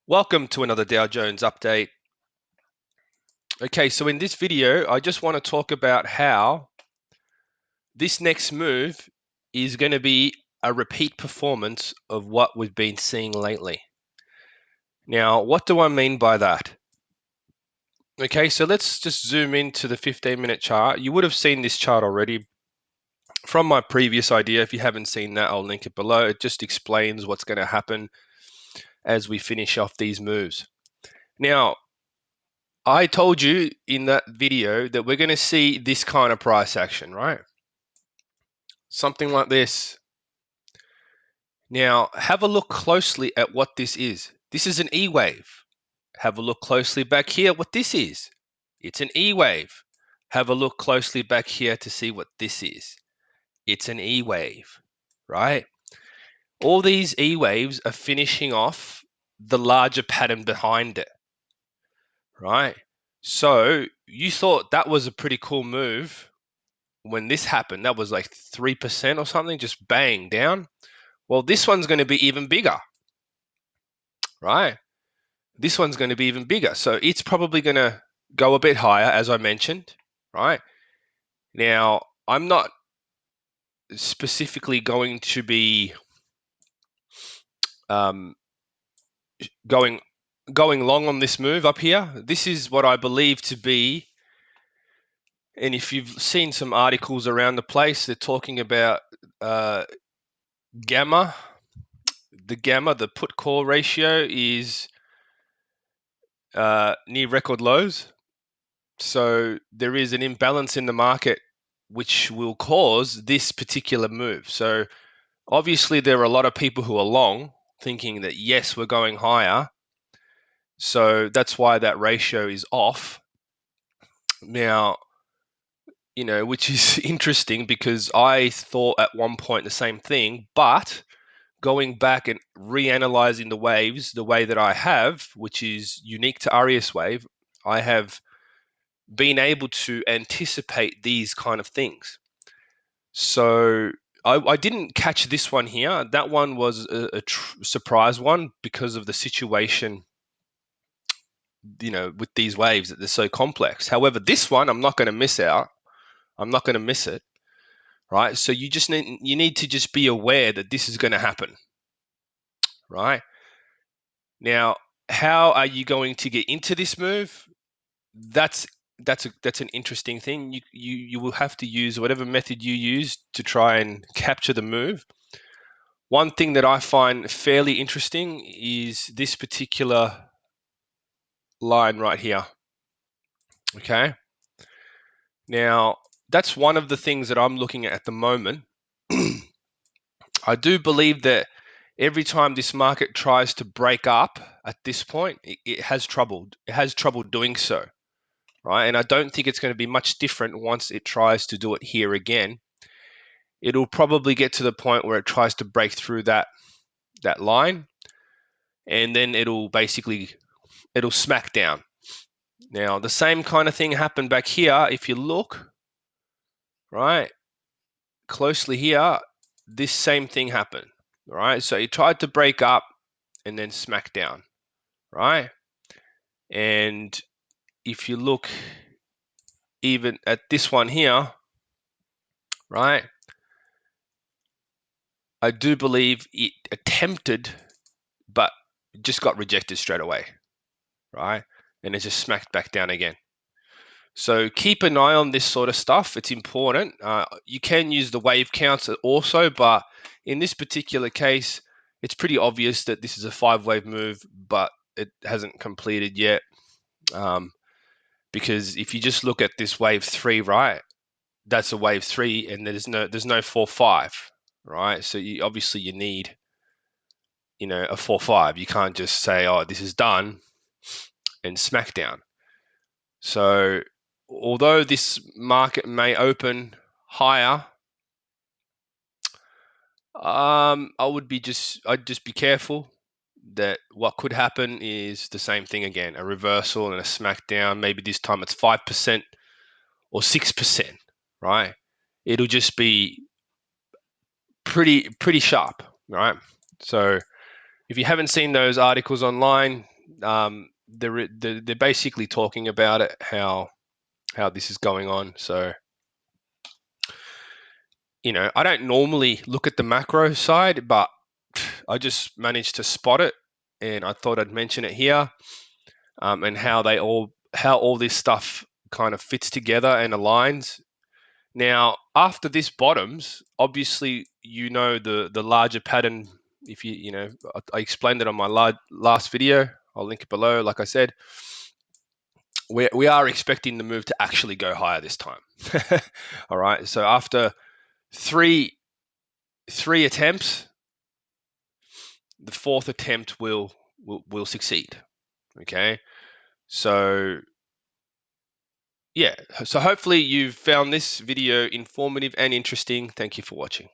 Welcome to another Dow Jones update. Okay, so in this video, I just want to talk about how this next move is going to be a repeat performance of what we've been seeing lately. Now, what do I mean by that? Okay, so let's just zoom into the 15-minute chart. You would have seen this chart already from my previous idea. If you haven't seen that, I'll link it below. It just explains what's going to happen as we finish off these moves. Now, I told you in that video that we're going to see this kind of price action, right? Something like this. Now, have a look closely at what this is. This is an E wave. Have a look closely back here what this is. It's an E wave. Have a look closely back here to see what this is. It's an E wave, right? All these E waves are finishing off the larger pattern behind it, right? So you thought that was a pretty cool move when this happened. That was like 3% or something, just bang down. Well, this one's going to be even bigger, right? This one's going to be even bigger. So it's probably going to go a bit higher, as I mentioned, right? Now, I'm not specifically going to be going long on this move up here. This is what I believe to be, and if you've seen some articles around the place, they're talking about gamma. The put call ratio is near record lows. So there is an imbalance in the market which will cause this particular move. So obviously there are a lot of people who are long thinking that yes, we're going higher. So that's why that ratio is off. Now, which is interesting because I thought at one point the same thing, but going back and reanalyzing the waves the way that I have, which is unique to AriasWave, I have been able to anticipate these kind of things. So I didn't catch this one here. That one was a surprise one because of the situation, with these waves that they're so complex. However, this one I'm not going to miss out. I'm not going to miss it, right? So you need to just be aware that this is going to happen, right? Now, how are you going to get into this move? That's an interesting thing. You will have to use whatever method you use to try and capture the move. One thing that I find fairly interesting is this particular line right here. Okay. Now, that's one of the things that I'm looking at the moment. I do believe that every time this market tries to break up at this point, it has trouble. It has trouble doing so, right? And I don't think it's going to be much different once it tries to do it here again. It'll probably get to the point where it tries to break through that line, and then it'll smack down. Now, the same kind of thing happened back here. If you look, right, closely here, this same thing happened, right? So it tried to break up and then smack down, right? And if you look even at this one here, right, I do believe it attempted, but just got rejected straight away, right? And it just smacked back down again. So keep an eye on this sort of stuff. It's important. You can use the wave counts also, but in this particular case, it's pretty obvious that this is a 5-wave move, but it hasn't completed yet. Because if you just look at this wave 3, right, that's a wave 3, and there's no 4-5, right? So obviously you need, a 4-5. You can't just say, oh, this is done, and smack down. So although this market may open higher, I'd just be careful that what could happen is the same thing again, a reversal and a smackdown. Maybe this time it's 5% or 6%, right? It'll just be pretty sharp, right? So if you haven't seen those articles online, they're basically talking about it, how this is going on. So, I don't normally look at the macro side, but I just managed to spot it, and I thought I'd mention it here, and how all this stuff kind of fits together and aligns. Now, after this bottoms, obviously, the larger pattern. If I explained it on my last video. I'll link it below. Like I said, we are expecting the move to actually go higher this time. All right. So after three attempts, the fourth attempt will succeed. Okay. So yeah. So hopefully you've found this video informative and interesting. Thank you for watching.